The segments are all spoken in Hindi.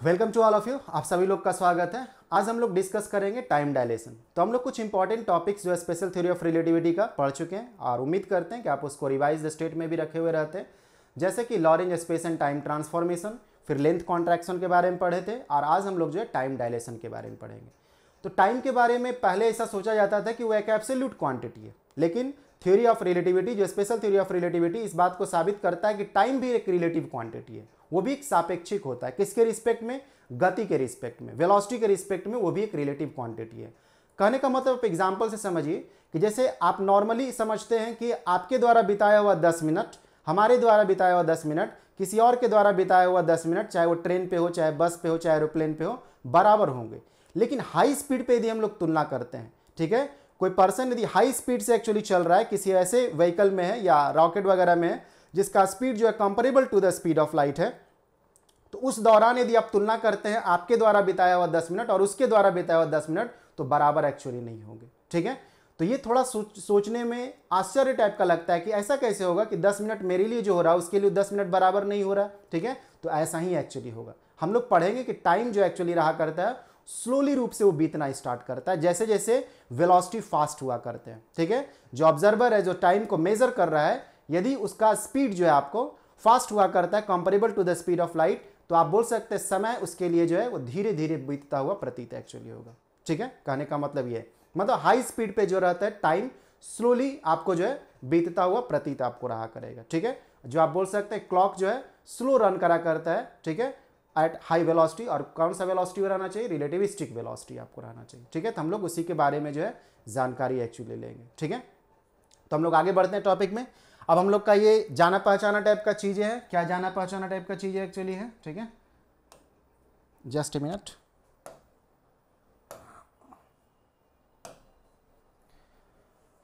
Welcome to all of you. आप सभी लोग का स्वागत है। आज हम लोग डिस्कस करेंगे टाइम डायलेशन। तो हम लोग कुछ इंपॉर्टेंट टॉपिक्स जो है स्पेशल थ्योरी ऑफ रिलेटिविटी का पढ़ चुके हैं और उम्मीद करते हैं कि आप उसको रिवाइज स्टेट में भी रखे हुए रहते हैं, जैसे कि Lorentz space and time transformation, फिर लेंथ कॉन्ट्रैक्शन के बारे में पढ़े थे और आज हम लोग जो है टाइम डायलेशन के बारे में पढ़ेंगे। तो टाइम के बारे में पहले ऐसा सोचा जाता था कि वो एक एब्सोल्यूट क्वांटिटी है, लेकिन थ्योरी ऑफ रिलेटिविटी जो स्पेशल थ्योरी ऑफ रिलेटिविटी इस बात को साबित करता है कि टाइम भी एक रिलेटिव क्वांटिटी है, वो भी एक सापेक्षिक होता है। किसके रिस्पेक्ट में? गति के रिस्पेक्ट में, वेलोसिटी के रिस्पेक्ट में वो भी एक रिलेटिव क्वांटिटी है। कहने का मतलब एग्जांपल से समझिए कि जैसे आप नॉर्मली समझते हैं कि आपके द्वारा बिताया हुआ 10 मिनट, हमारे द्वारा बिताया हुआ 10 मिनट, किसी और के द्वारा बिताया हुआ 10 मिनट, चाहे वो ट्रेन पे हो, चाहे बस पे हो, चाहे एरोप्लेन पे हो, बराबर होंगे। लेकिन हाई स्पीड पे यदि हम लोग तुलना करते हैं, ठीक है, कोई पर्सन यदि हाई स्पीड से एक्चुअली चल रहा है, किसी ऐसे व्हीकल में है या रॉकेट वगैरह में है जिसका स्पीड जो है comparable to the speed of light है, तो उस दौरान यदि आप तुलना करते हैं आपके द्वारा बिताया हुआ 10 मिनट और उसके द्वारा बिताया हुआ 10 मिनट, तो बराबर एक्चुअली नहीं होंगे। ठीक है, तो ये थोड़ा सोचने में आश्चर्य टाइप का लगता है कि ऐसा कैसे होगा कि 10 मिनट मेरे लिए जो हो रहा है उसके लिए 10 मिनट बराबर नहीं हो रहा। ठीक है, तो ऐसा ही एक्चुअली होगा। हम लोग पढ़ेंगे कि टाइम जो एक्चुअली रहा करता है स्लोली रूप से वो बीतना स्टार्ट करता है, जैसे जैसे वेलोसिटी फास्ट हुआ करते हैं। ठीक है, जो ऑब्जर्वर है, जो टाइम को मेजर कर रहा है, यदि उसका स्पीड जो है आपको फास्ट हुआ करता है comparable to the speed of light, तो आप बोल सकते हैं समय उसके लिए जो है वो धीरे धीरे बीतता हुआ प्रतीत एक्चुअली होगा। ठीक है, कहने का मतलब ये है, मतलब हाई स्पीड पे जो रहता है टाइम स्लोली आपको जो है बीतता हुआ प्रतीत आपको रहा करेगा। ठीक है, जो आप बोल सकते हैं क्लॉक जो है स्लो रन करा करता है, ठीक है, एट हाई वेलोसिटी। और कौन सा वेलोसिटी रहना चाहिए? रिलेटिविस्टिक वेलोसिटी आपको रहना चाहिए। ठीक है, तो हम लोग उसी के बारे में जो है जानकारी एक्चुअली लेंगे। ठीक है, तो हम लोग आगे बढ़ते हैं टॉपिक में। अब हम लोग का ये जाना पहचाना टाइप का चीजें है। क्या जाना पहचाना टाइप का चीजें एक्चुअली है? ठीक है, जस्ट ए मिनट।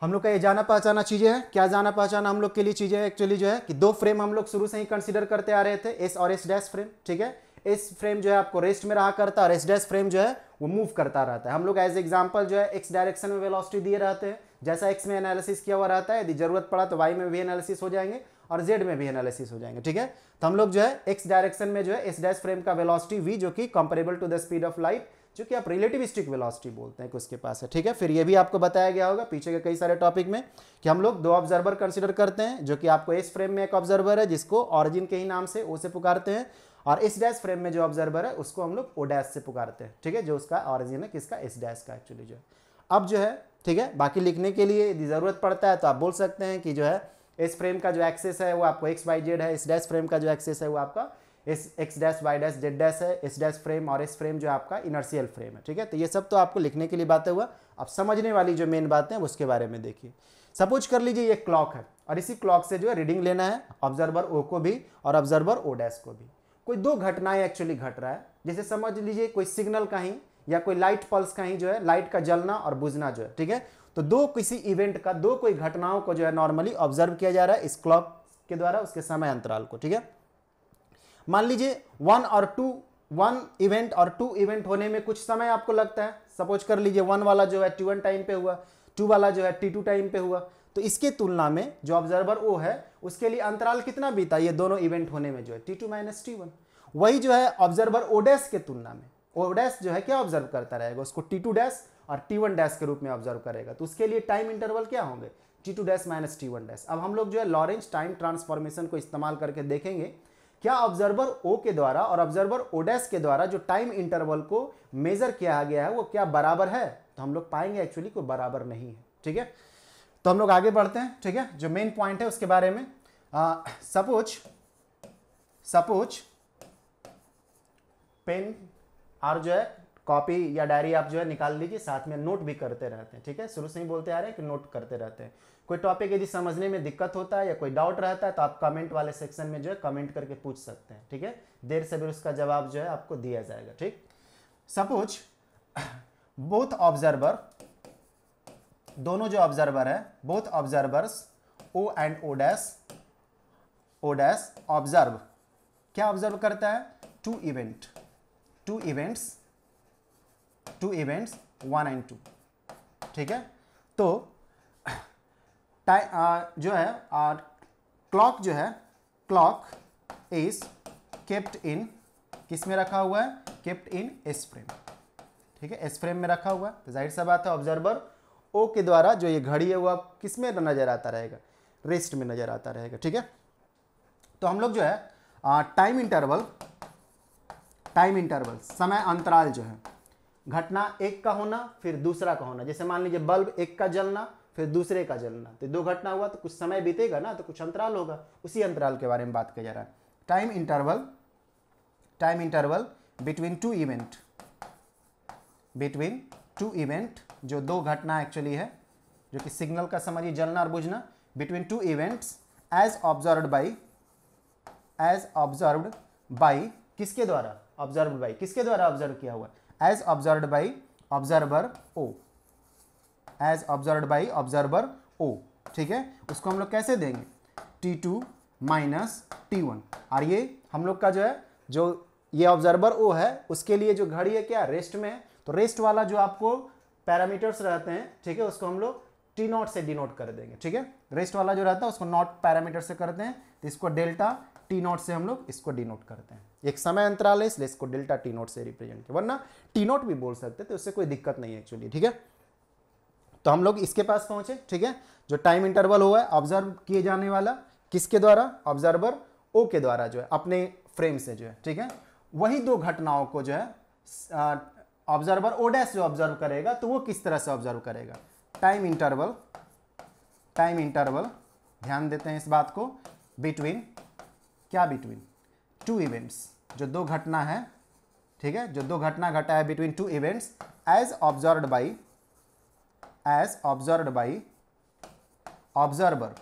हम लोग का ये जाना पहचाना चीजें है। क्या जाना पहचाना हम लोग के लिए चीजें एक्चुअली जो है कि दो फ्रेम हम लोग शुरू से ही कंसीडर करते आ रहे थे, एस और एस डैश फ्रेम। ठीक है, एस फ्रेम जो है आपको रेस्ट में रहा करता है और एस डैश फ्रेम जो है वो मूव करता रहता है। हम लोग एज एग्जांपल जो है एक्स डायरेक्शन में वेलोसिटी दिए रहते हैं, जैसा एक्स में एनालिसिस किया हुआ रहता है, यदि जरूरत पड़ा तो वाई में भी एनालिसिस हो जाएंगे और जेड में भी एनालिसिस हो जाएंगे। ठीक है, तो हम लोग जो है एक्स डायरेक्शन में जो है एस डैश फ्रेम का वेलोसिटी वी, जो कि comparable to the speed of light, जो कि आप रिलेटिविस्टिक वेलोसिटी बोलते हैं कि उसके पास है। ठीक है, फिर ये भी आपको बताया गया होगा पीछे के कई सारे टॉपिक में कि हम लोग दो ऑब्जर्वर कंसीडर करते हैं, जो कि आपको एस फ्रेम में एक ऑब्जर्वर है जिसको ऑरिजिन के ही नाम से ओ से पुकारते हैं, और एस डैश फ्रेम में जो ऑब्जर्वर है उसको हम लोग ओ डैश से पुकारते हैं। ठीक है, जो उसका ऑरिजिन है किसका? एस डैश का एक्चुअली जो है। अब जो है, ठीक है, बाकी लिखने के लिए यदि जरूरत पड़ता है तो आप बोल सकते हैं कि जो है एस फ्रेम का जो एक्सेस है वो आपको एक्स वाई जेड है, एस डैश फ्रेम का जो एक्सेस है वो आपका S X dash Y dash Z dash है, एस डैश फ्रेम और एस फ्रेम जो आपका इनर्शियल फ्रेम है। ठीक है, तो ये सब तो आपको लिखने के लिए बातें हुआ। अब समझने वाली जो मेन बातें हैं उसके बारे में देखिए। सपोज कर लीजिए ये क्लॉक है और इसी क्लॉक से जो है रीडिंग लेना है ऑब्जर्वर ओ को भी और ऑब्जर्वर ओ डैश को भी। कोई दो घटनाएं एक्चुअली घट रहा है, जैसे समझ लीजिए कोई सिग्नल का ही या कोई लाइट पल्स का ही जो है लाइट का जलना और बुझना जो है। ठीक है, तो दो किसी इवेंट का, दो कोई घटनाओं को जो है नॉर्मली ऑब्जर्व किया जा रहा है इस क्लॉक के द्वारा, उसके समय अंतराल को। ठीक है, मान लीजिए वन इवेंट और टू इवेंट होने में कुछ समय आपको लगता है। सपोज कर लीजिए वन वाला जो है T1 टाइम पे हुआ, टू वाला जो है T2 टाइम पे हुआ, तो इसके तुलना में जो ऑब्जर्वर ओ है उसके लिए अंतराल कितना बीता ये दोनों इवेंट होने में जो है T2 माइनस T1। वही जो है ऑब्जर्वर ओ डैश के तुलना में ओ डैश जो है क्या ऑब्जर्व करता रहेगा? उसको T2 डैश और T1 डैश के रूप में ऑब्जर्व करेगा, तो उसके लिए टाइम इंटरवल क्या होंगे? T2 dash minus T1 dash. अब हम लोग जो है लॉरेंज टाइम ट्रांसफॉर्मेशन को इस्तेमाल करके देखेंगे क्या ऑब्जर्वर ओ के द्वारा और ऑब्जर्वर ओ डैश के द्वारा जो टाइम इंटरवल को मेजर किया गया है वो क्या बराबर है। तो हम लोग पाएंगे एक्चुअली कोई बराबर नहीं है। ठीक है, तो हम लोग आगे बढ़ते हैं। ठीक है, जो मेन पॉइंट है उसके बारे में, सपोज पेन और जो है कॉपी या डायरी आप जो है निकाल लीजिए, साथ में नोट भी करते रहते हैं। ठीक है, शुरू से ही बोलते आ रहे हैं कि नोट करते रहते हैं। कोई टॉपिक यदि समझने में दिक्कत होता है या कोई डाउट रहता है तो आप कमेंट वाले सेक्शन में जो है कमेंट करके पूछ सकते हैं। ठीक है, देर से भी उसका जवाब जो है आपको दिया जाएगा। ठीक, सपोज बोथ ऑब्जर्वर, दोनों जो ऑब्जर्वर है, both observers O and O dash observe, क्या ऑब्जर्व करता है? Two events 1 and 2। ठीक है, तो जो है क्लॉक जो है, क्लॉक इज केप्ट इन किस में रखा हुआ है, केप्ट इन एस फ्रेम, ठीक है, एस फ्रेम में रखा हुआ है। तो जाहिर सा बात है ऑब्जर्वर ओ के द्वारा जो ये घड़ी है वो आप किस में नजर आता रहेगा, रेस्ट में नजर आता रहेगा, ठीक है। तो हम लोग जो है टाइम इंटरवल समय अंतराल जो है, घटना एक का होना फिर दूसरा का होना, जैसे मान लीजिए बल्ब एक का जलना फिर दूसरे का जलना, तो दो घटना हुआ तो कुछ समय बीतेगा ना, तो कुछ अंतराल होगा, उसी अंतराल के बारे में बात किया जा रहा है। Time interval between two event, जो दो घटना एक्चुअली है, जो कि सिग्नल का समझिए जलना और बुझना, between two events as observed by किसके द्वारा, किसके द्वारा ऑब्जर्व किया हुआ, as observed by observer O, ठीक है। उसको हम लोग कैसे देंगे, T2 माइनस T1, और ये हम लोग का जो है, जो ये ऑब्जर्वर ओ है उसके लिए जो घड़ी है क्या, रेस्ट में है, तो रेस्ट वाला जो आपको पैरामीटर्स रहते हैं, ठीक है, उसको हम लोग T0 से डिनोट कर देंगे, ठीक है। रेस्ट वाला जो रहता है उसको नॉट पैरामीटर से करते हैं, तो इसको डेल्टा T0 से हम लोग इसको डिनोट करते हैं। एक समय अंतराल है इसलिए इसको डेल्टा T0 से रिप्रेजेंट किया, वरना T0 भी बोल सकते, तो उससे कोई दिक्कत नहीं है एक्चुअली, ठीक है। तो हम लोग इसके पास पहुंचे, ठीक है, जो टाइम इंटरवल हुआ है ऑब्जर्व किए जाने वाला, किसके द्वारा, ऑब्जर्वर ओ के द्वारा जो है, अपने फ्रेम से जो है, ठीक है। वही दो घटनाओं को जो है ऑब्जर्वर ओ डैश जो ऑब्जर्व करेगा, तो वो किस तरह से ऑब्जर्व करेगा, टाइम इंटरवल, ध्यान देते हैं इस बात को, बिटवीन टू इवेंट्स, जो दो घटना है, ठीक है, जो दो घटना घटा है between two events as observed by observer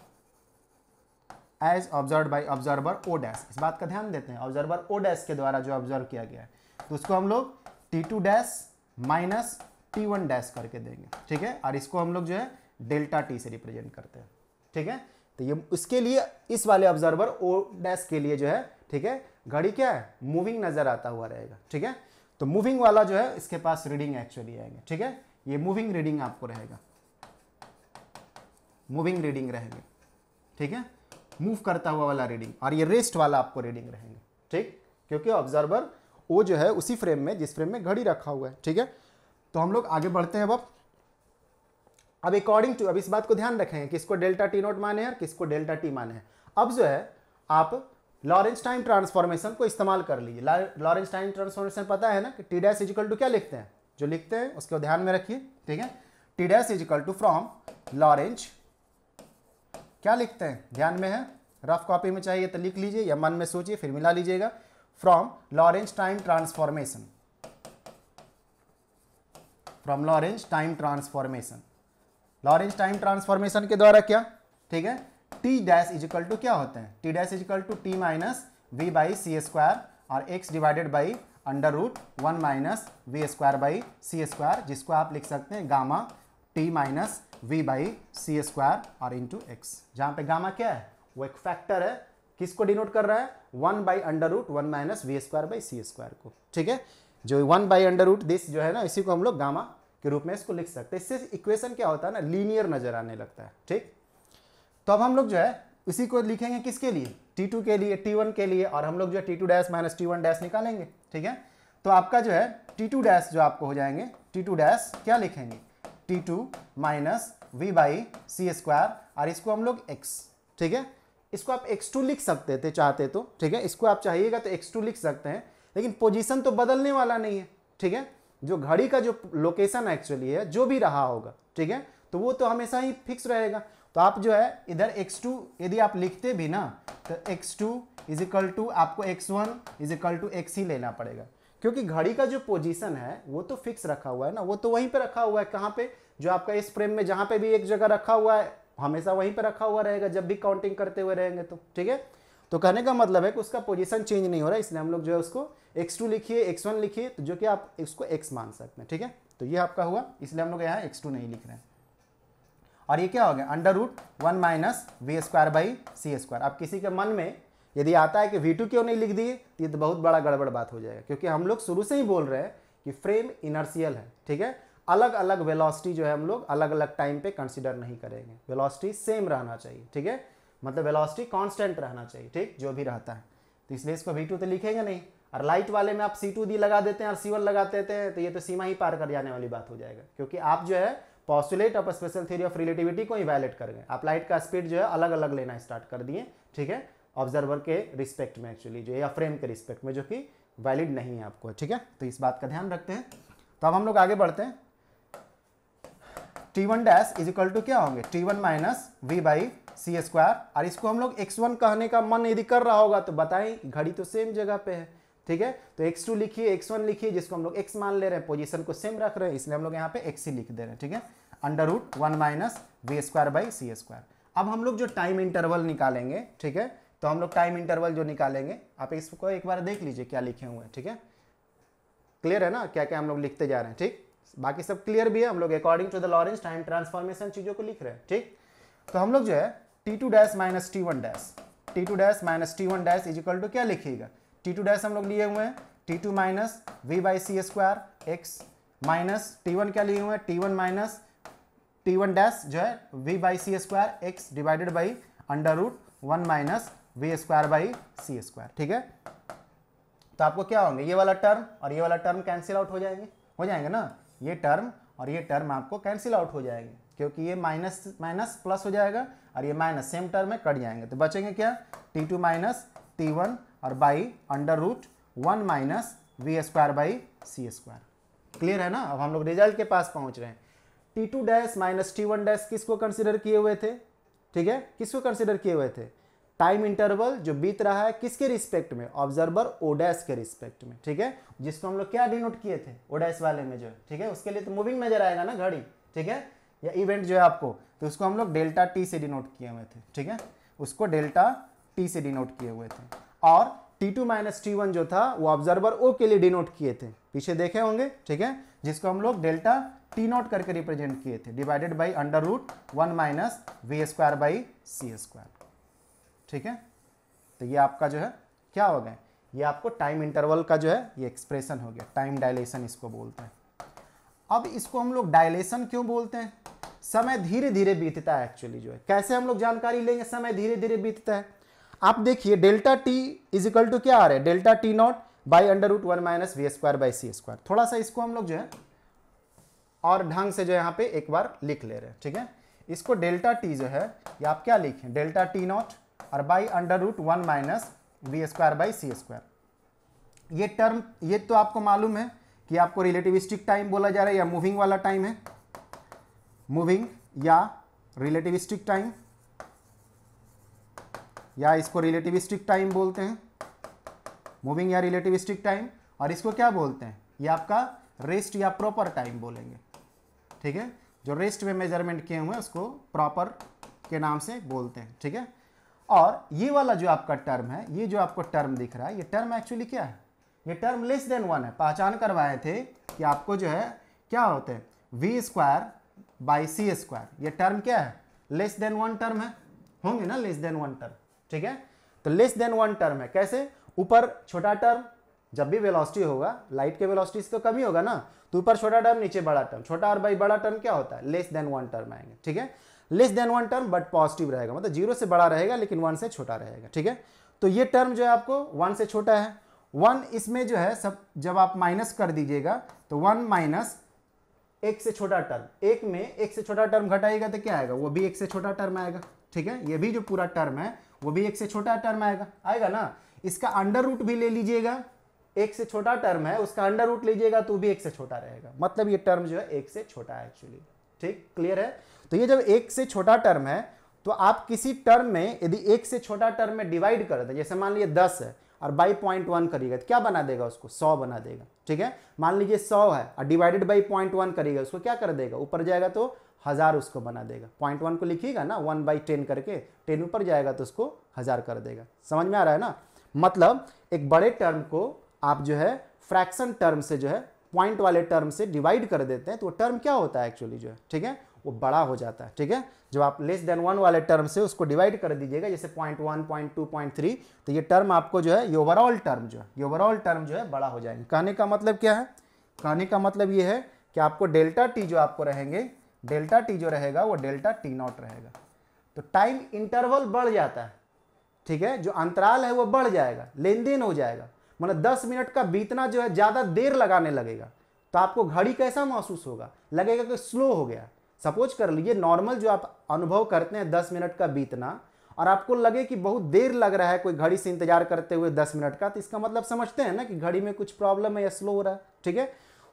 O dash, इस बात का ध्यान देते हैं, ऑब्जर्वर ओ डैश के द्वारा जो ऑब्जर्व किया गया है, तो उसको हम लोग T2 dash minus T1 dash करके देंगे, ठीक है, और इसको हम लोग जो है डेल्टा T से रिप्रेजेंट करते हैं, ठीक है। तो ये उसके लिए, इस वाले ऑब्जर्वर ओ डैश के लिए जो है, ठीक है, घड़ी क्या है, मूविंग नजर आता हुआ रहेगा, ठीक है। तो मूविंग वाला जो है इसके पास रीडिंग एक्चुअली आएंगे, ठीक है, ये मूविंग रीडिंग आपको रहेगा, मूविंग रीडिंग रहेंगे, ठीक है, मूव करता हुआ वाला रीडिंग, और ये रेस्ट वाला आपको रीडिंग रहेंगे, ठीक, क्योंकि ऑब्जर्वर ओ जो है उसी फ्रेम में, जिस फ्रेम में घड़ी रखा हुआ है, ठीक है। तो हम लोग आगे बढ़ते हैं। अब अकॉर्डिंग टू, अब इस बात को ध्यान रखें किसको डेल्टा T0 माने हैं, किसको डेल्टा T माने हैं। अब जो है आप लॉरेंस टाइम ट्रांसफॉर्मेशन को इस्तेमाल कर लीजिए। लॉरेंस टाइम ट्रांसफॉर्मेशन पता है ना कि T डैश इजिकल टू क्या लिखते हैं, जो लिखते हैं उसको ध्यान में रखिए, ठीक है। T dash equal to from Lorentz, क्या लिखते हैं, ध्यान में है, रफ कॉपी में चाहिए तो लिख लीजिए या मन में सोचिए फिर मिला लीजिएगा। From Lorentz time transformation, from Lorentz time transformation, Lorentz time transformation के द्वारा क्या, ठीक है, T डैश इजिकल टू क्या होते हैं, T dash equal to T minus V by C square और x divided by under root 1 minus V square by C square, जिसको आप लिख सकते हैं gamma T minus V by C square और इंटू एक्स, जहां पे गामा क्या है, वो एक फैक्टर है, किसको डिनोट कर रहा है, 1 by under root 1 minus V square by C square को, ठीक है। जो 1 बाई अंडर रूट दिस जो है ना, इसी को हम लोग गामा के रूप में इसको लिख सकते हैं। इससे इक्वेशन क्या होता है ना, लीनियर नजर आने लगता है, ठीक। तो अब हम लोग जो है उसी को लिखेंगे किसके लिए, T2 के लिए, T1 के लिए, और हम लोग जो है T2 dash minus T1 dash निकालेंगे, ठीक है। तो आपका जो है T2 डैश जो आपको हो जाएंगे, T2 डैश क्या लिखेंगे, T2 minus V by C square, और इसको हम लोग x, ठीक है, इसको आप x2 लिख सकते थे चाहते तो, ठीक है, इसको आप चाहिएगा तो x2 लिख सकते हैं, लेकिन पोजीशन तो बदलने वाला नहीं है, ठीक है। जो घड़ी का जो लोकेशन एक्चुअली है, जो भी रहा होगा, ठीक है, तो वो तो हमेशा ही फिक्स रहेगा। तो आप जो है इधर x2 यदि आप लिखते भी ना, तो x2 इज इक्वल टू आपको x1 is equal to x ही लेना पड़ेगा, क्योंकि घड़ी का जो पोजीशन है वो तो फिक्स रखा हुआ है ना, वो तो वहीं पे रखा हुआ है, कहाँ पे, जो आपका इस फ्रेम में जहाँ पे भी एक जगह रखा हुआ है हमेशा वहीं पे रखा हुआ रहेगा जब भी काउंटिंग करते हुए रहेंगे, तो ठीक है। तो कहने का मतलब है कि उसका पोजीशन चेंज नहीं हो रहा है, इसलिए हम लोग जो है उसको x2 लिखिए, x1 लिखिए, तो जो कि आप इसको x मान सकते हैं, ठीक है। तो ये आपका हुआ, इसलिए हम लोग यहाँ x2 नहीं लिख रहे हैं। और ये क्या हो गया, under root 1 minus V square by C square. अब किसी के मन में यदि आता है कि V2 क्यों नहीं लिख दिए, तो ये तो बहुत बड़ा गड़बड़ बात हो जाएगा, क्योंकि हम लोग शुरू से ही बोल रहे हैं कि फ्रेम इनर्शियल है, ठीक है। अलग अलग वेलोसिटी जो है हम लोग अलग अलग टाइम पे कंसीडर नहीं करेंगे, वेलोसिटी सेम रहना चाहिए, ठीक है, मतलब वेलोसिटी कांस्टेंट रहना चाहिए, ठीक, जो भी रहता है। तो इसलिए इसको V2 तो लिखेंगे नहीं, और लाइट वाले में आप C2 दी लगा देते हैं और C1 लगा देते हैं, तो ये तो सीमा ही पार कर जाने वाली बात हो जाएगा, क्योंकि आप जो है postulate of special theory of relativity को ही वायलेट कर गए। आप लाइट का स्पीड जो है अलग अलग लेना स्टार्ट कर दिए, ठीक है, ऑब्जर्वर के रिस्पेक्ट में एक्चुअली जो है, या फ्रेम के रिस्पेक्ट में, जो कि वैलिड नहीं है आपको, ठीक है। तो इस बात का ध्यान रखते हैं। तो अब हम लोग आगे बढ़ते हैं। T1 dash is equal to क्या होंगे, T1 minus V by C square, और इसको हम लोग x1 कहने का मन यदि कर रहा होगा तो बताएं, घड़ी तो सेम जगह पे है, ठीक है। तो x2 लिखिए, x1 लिखिए, जिसको हम लोग x मान ले रहे हैं, पोजीशन को सेम रख रहे हैं, इसलिए हम लोग यहाँ पे x ही लिख दे रहे हैं, ठीक है। Under root 1 minus V square by C square. अब हम लोग जो टाइम इंटरवल निकालेंगे, ठीक है, तो हम लोग टाइम इंटरवल जो निकालेंगे, आप इसको एक बार देख लीजिए क्या लिखे हुए हैं, ठीक है। क्लियर है ना क्या क्या हम लोग लिखते जा रहे हैं, ठीक। बाकी सब क्लियर भी है, हम लोग according to the Lorentz time transformation चीजों को लिख रहे हैं, ठीक। तो हम लोग जो है T2 dash minus T1 dash, T2 dash minus T1 dash is equal to क्या लिखिएगा, T2 डैश हम लोग लिए हुए हैं T2 minus V by C square X, minus T1 क्या लिए हुए हैं, T1 माइनस T1 डैश जो है V by C square X divided by under root 1 minus V square by C square, ठीक है। तो आपको क्या होंगे, ये वाला टर्म और ये वाला टर्म कैंसिल आउट हो जाएंगे ना, ये टर्म और ये टर्म आपको कैंसिल आउट हो जाएंगे, क्योंकि ये माइनस माइनस प्लस हो जाएगा और ये माइनस सेम टर्म में कट जाएंगे, तो बचेंगे क्या, T2 माइनस T1 और by under root 1 minus V square by C square. Clear है ना। अब हम लोग रिजल्ट के पास पहुंच रहे हैं। T2 dash minus T1 dash किसको कंसिडर किए हुए थे, ठीक है, किसको कंसिडर किए हुए थे, टाइम इंटरवल जो बीत रहा है किसके रिस्पेक्ट में, ऑब्जर्वर ओ डैश के रिस्पेक्ट में, ठीक है, जिसको हम लोग क्या डिनोट किए थे, ओ डैश वाले में जो है, ठीक है, उसके लिए तो मूविंग नजर आएगा ना घड़ी, ठीक है, या इवेंट जो है आपको, तो उसको हम लोग डेल्टा टी से डिनोट किए हुए थे, ठीक है, उसको डेल्टा टी से डिनोट किए हुए थे। और T2 माइनस T1 जो था वो ऑब्जर्वर ओ के लिए डिनोट किए थे, पीछे देखे होंगे, ठीक है, जिसको हम लोग डेल्टा टी नॉट करके रिप्रेजेंट किए थे, divided by under root 1 minus V square by C square, ठीक है। तो ये आपका जो है क्या हो गया, ये आपको टाइम इंटरवल का जो है ये एक्सप्रेशन हो गया, टाइम डायलेशन इसको बोलते हैं। अब इसको हम लोग डायलेशन क्यों बोलते हैं, समय धीरे धीरे बीतता है एक्चुअली जो है, कैसे हम लोग जानकारी लेंगे समय धीरे धीरे बीतता है। आप देखिए delta T is equal to क्या आ रहा है, delta T naught by under root 1 minus V square by C square. थोड़ा सा इसको हम लोग जो है और ढंग से जो है यहाँ पे एक बार लिख ले रहे हैं, ठीक है। इसको डेल्टा टी जो है ये आप क्या लिखें, डेल्टा टी नॉट और by under root 1 minus V square by C square. ये टर्म ये तो आपको मालूम है कि आपको रिलेटिविस्टिक टाइम बोला जा रहा है या मूविंग वाला टाइम है, मूविंग या रिलेटिविस्टिक टाइम, या इसको रिलेटिविस्टिक टाइम बोलते हैं, मूविंग या रिलेटिविस्टिक टाइम। और इसको क्या बोलते हैं, ये आपका रेस्ट या प्रॉपर टाइम बोलेंगे, ठीक है, जो रेस्ट में मेजरमेंट किए हुए हैं उसको प्रॉपर के नाम से बोलते हैं, ठीक है। और ये वाला जो आपका टर्म है, ये जो आपको टर्म दिख रहा है, ये टर्म एक्चुअली क्या है, ये टर्म लेस देन 1 है। पहचान करवाए थे कि आपको जो है क्या होते हैं, V square by C square, ये टर्म क्या है, लेस देन 1 टर्म है, होंगे ना लेस देन 1 टर्म, ठीक है। तो लेस देन 1 टर्म है, कैसे, ऊपर छोटा टर्म, जब भी वेलोसिटी होगा लाइट के वेलोसिटी से तो कम ही होगा ना, तो ऊपर छोटा टर्म नीचे बड़ा टर्म, छोटा और बाई बड़ा टर्म क्या होता है, लेस देन 1 टर्म आएंगे, ठीक है। Less than 1 term but positive रहेगा, मतलब 0 से बड़ा रहेगा लेकिन 1 से छोटा रहेगा, ठीक है। तो ये टर्म जो है आपको 1 से छोटा है, 1 इसमें जो है सब जब आप माइनस कर दीजिएगा तो 1 माइनस 1 से छोटा टर्म, एक में 1 से छोटा टर्म घटाएगा तो क्या आएगा, वो भी 1 से छोटा टर्म आएगा, ठीक है। ये भी जो पूरा टर्म है वो भी 1 से छोटा टर्म आएगा ना। इसका अंडर रूट भी ले लीजिएगा, 1 से छोटा टर्म है उसका अंडर रूट लीजिएगा तो भी 1 से छोटा रहेगा, मतलब ये टर्म जो है 1 से छोटा है एक्चुअली, ठीक, क्लियर है। तो ये जब 1 से छोटा टर्म है तो आप किसी टर्म में यदि 1 से छोटा टर्म में डिवाइड कर दें, जैसे मान लीजिए 10 है और बाई 0.1 करिएगा तो क्या बना देगा, उसको 100 बना देगा, ठीक है। मान लीजिए 100 है और डिवाइडेड बाई 0.1 करिएगा, उसको क्या कर देगा, ऊपर जाएगा तो 1000 उसको बना देगा। 0.1 को लिखिएगा ना 1/10 करके, 10 ऊपर जाएगा तो उसको 1000 कर देगा। समझ में आ रहा है ना। मतलब एक बड़े टर्म को आप जो है फ्रैक्शन टर्म से जो है पॉइंट वाले टर्म से डिवाइड कर देते हैं तो वो टर्म क्या होता है एक्चुअली जो है, ठीक है, वो बड़ा हो जाता है, ठीक है। जब आप लेस देन 1 वाले टर्म से उसको डिवाइड कर दीजिएगा, जैसे 0.1, 0.2, 0.3, तो ये टर्म आपको जो है ये ओवरऑल टर्म जो है बड़ा हो जाएंगे। कहने का मतलब क्या है, कहने का मतलब ये है कि आपको डेल्टा टी जो आपको रहेंगे, डेल्टा टी जो रहेगा वो डेल्टा टी नॉट रहेगा। तो टाइम इंटरवल बढ़ जाता है, ठीक है, जो अंतराल है वो बढ़ जाएगा, लेन देन हो जाएगा, मतलब 10 मिनट का बीतना जो है ज़्यादा देर लगाने लगेगा, तो आपको घड़ी कैसा महसूस होगा, लगेगा कि स्लो हो गया। सपोज कर लीजिए नॉर्मल जो आप अनुभव करते हैं 10 मिनट का बीतना, और आपको लगे कि बहुत देर लग रहा है कोई घड़ी से इंतजार करते हुए 10 मिनट का, तो इसका मतलब समझते हैं ना कि घड़ी में कुछ प्रॉब्लम है या स्लो हो रहा है, ठीक है।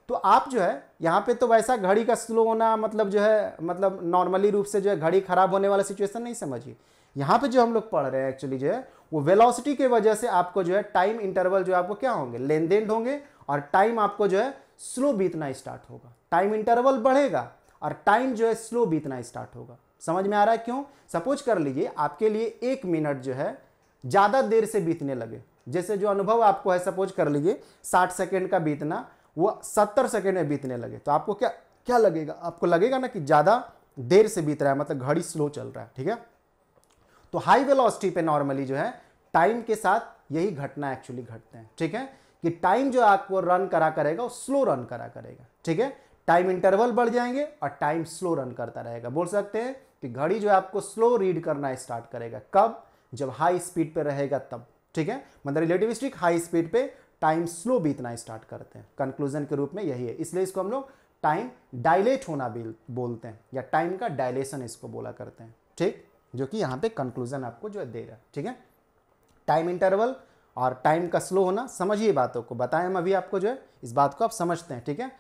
तो आप जो है यहाँ पे तो वैसा घड़ी का स्लो होना मतलब जो है मतलब नॉर्मली रूप से जो है घड़ी खराब होने वाला सिचुएशन नहीं समझिए। यहाँ पे जो हम लोग पढ़ रहे हैं एक्चुअली जो है वो वेलोसिटी के वजह से आपको जो है टाइम इंटरवल जो आपको क्या होंगे, लेन देन होंगे, और टाइम आपको जो है स्लो बीतना स्टार्ट होगा, टाइम इंटरवल बढ़ेगा और टाइम जो है स्लो बीतना स्टार्ट होगा। समझ में आ रहा है क्यों? सपोज कर लीजिए आपके लिए 1 मिनट जो है ज़्यादा देर से बीतने लगे, जैसे जो अनुभव आपको है सपोज कर लीजिए 60 सेकेंड का बीतना वो 70 सेकेंड में बीतने लगे, तो आपको क्या क्या लगेगा, आपको लगेगा ना कि ज़्यादा देर से बीत रहा है, मतलब घड़ी स्लो चल रहा है, ठीक है। तो हाई वेलोसिटी पे नॉर्मली जो है टाइम के साथ यही घटना एक्चुअली घटते हैं, ठीक है, कि टाइम जो आपको रन करा करेगा वो स्लो रन करा करेगा, ठीक है। टाइम इंटरवल बढ़ जाएंगे और टाइम स्लो रन करता रहेगा। बोल सकते हैं कि घड़ी जो है आपको स्लो रीड करना स्टार्ट करेगा, कब? जब हाई स्पीड पे रहेगा तब, ठीक है। मतलब रिलेटिविस्टिक हाई स्पीड पे टाइम स्लो बीतना स्टार्ट करते हैं, कंक्लूजन के रूप में यही है, इसलिए इसको हम लोग टाइम डायलेट होना भी बोलते हैं, या टाइम का डायलेशन इसको बोला करते हैं, ठीक, जो कि यहाँ पे कंक्लूजन आपको जो है दे रहा है, ठीक है। टाइम इंटरवल और टाइम का स्लो होना समझिए बातों को, बताएं हम अभी आपको जो है इस बात को आप समझते हैं, ठीक है।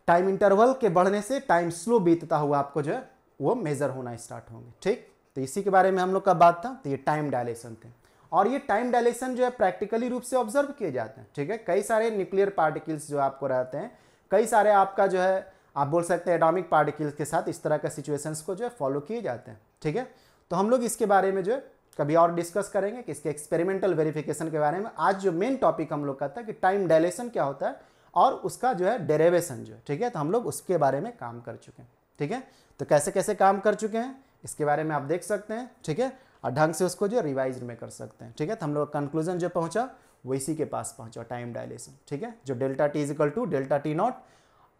टाइम इंटरवल के बढ़ने से टाइम स्लो बीतता हुआ आपको जो है वो मेजर होना स्टार्ट होंगे, ठीक। तो इसी के बारे में हम लोग का बात था, तो ये टाइम डायलेशन थे, और ये टाइम डायलेशन जो है प्रैक्टिकली रूप से ऑब्जर्व किए जाते हैं, ठीक है। कई सारे न्यूक्लियर पार्टिकल्स जो आपको रहते हैं, कई सारे आपका जो है आप बोल सकते हैं एटॉमिक पार्टिकल्स के साथ इस तरह का सिचुएशंस को जो है फॉलो किए जाते हैं, ठीक है। तो हम लोग इसके बारे में जो है कभी और डिस्कस करेंगे कि इसके एक्सपेरिमेंटल वेरिफिकेशन के बारे में। आज जो मेन टॉपिक हम लोग का था कि टाइम डायलेशन क्या होता है और उसका जो है डेरिवेशन जो है, ठीक है, तो हम लोग उसके बारे में काम कर चुके हैं, ठीक है। तो कैसे कैसे काम कर चुके हैं इसके बारे में आप देख सकते हैं, ठीक है, और ढंग से उसको जो रिवाइज में कर सकते हैं, ठीक है। तो हम लोग कंक्लूजन जो पहुंचा वो इसी के पास पहुंचा, टाइम डायलेशन, ठीक है, जो delta T is equal to delta T naught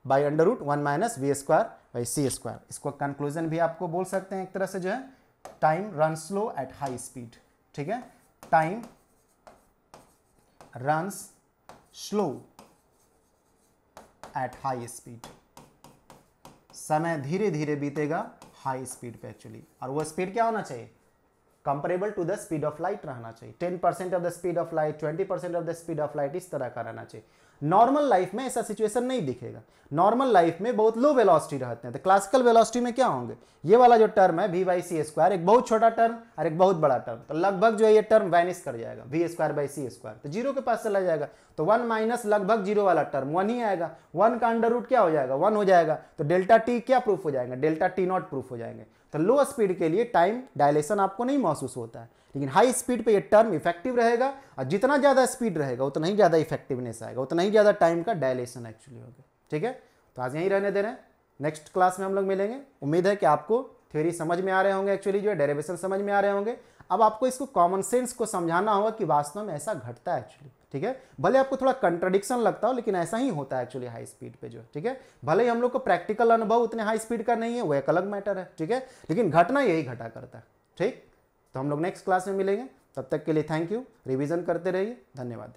by under root 1 minus V square by C square. इसको कंक्लूजन भी आपको बोल सकते हैं एक तरह से जो है, time run slow at high speed, ठीक है, time runs slow at high speed, समय धीरे धीरे बीतेगा हाई स्पीड पे एक्चुअली, और वो स्पीड क्या होना चाहिए, comparable to the speed of light रहना चाहिए, 10% of the speed of light, 20% of the speed of light, इस तरह का रहना चाहिए। नॉर्मल लाइफ में ऐसा सिचुएशन नहीं दिखेगा, नॉर्मल लाइफ में बहुत लो वेलोसिटी रहते हैं। तो क्लासिकल वेलोसिटी में क्या होंगे, ये वाला जो टर्म है v बाई सी स्क्वायर, एक बहुत छोटा टर्म और एक बहुत बड़ा टर्म, तो लगभग जो है ये टर्म वैनिश कर जाएगा, V square by C square, तो जीरो के पास चला जाएगा, तो 1 माइनस लगभग जीरो वाला टर्म 1 ही आएगा, 1 का अंडर रूट क्या हो जाएगा, 1 हो जाएगा, तो डेल्टा टी क्या प्रूफ हो जाएगा, डेल्टा टी नॉट प्रूफ हो जाएंगे। तो लो स्पीड के लिए टाइम डायलेशन आपको नहीं महसूस होता है, लेकिन हाई स्पीड पे ये टर्म इफेक्टिव रहेगा, और जितना ज़्यादा स्पीड रहेगा उतना ही ज़्यादा इफेक्टिवनेस आएगा, उतना ही ज़्यादा टाइम का डायलेशन एक्चुअली होगा, ठीक है। तो आज यहीं रहने दे रहे हैं, नेक्स्ट क्लास में हम लोग मिलेंगे। उम्मीद है कि आपको थ्योरी समझ में आ रहे होंगे, एक्चुअली जो है डेरिवेशन समझ में आ रहे होंगे। अब आपको इसको कॉमन सेंस को समझाना होगा कि वास्तव में ऐसा घटता है एक्चुअली, ठीक है। भले आपको थोड़ा कंट्रडिक्शन लगता हो, लेकिन ऐसा ही होता है एक्चुअली हाई स्पीड पे जो है, ठीक है। भले ही हम लोग को प्रैक्टिकल अनुभव उतने हाई स्पीड का नहीं है, वो एक अलग मैटर है, ठीक है, लेकिन घटना यही घटा करता है, ठीक। तो हम लोग नेक्स्ट क्लास में मिलेंगे, तब तक के लिए थैंक यू, रिवीजन करते रहिए, धन्यवाद।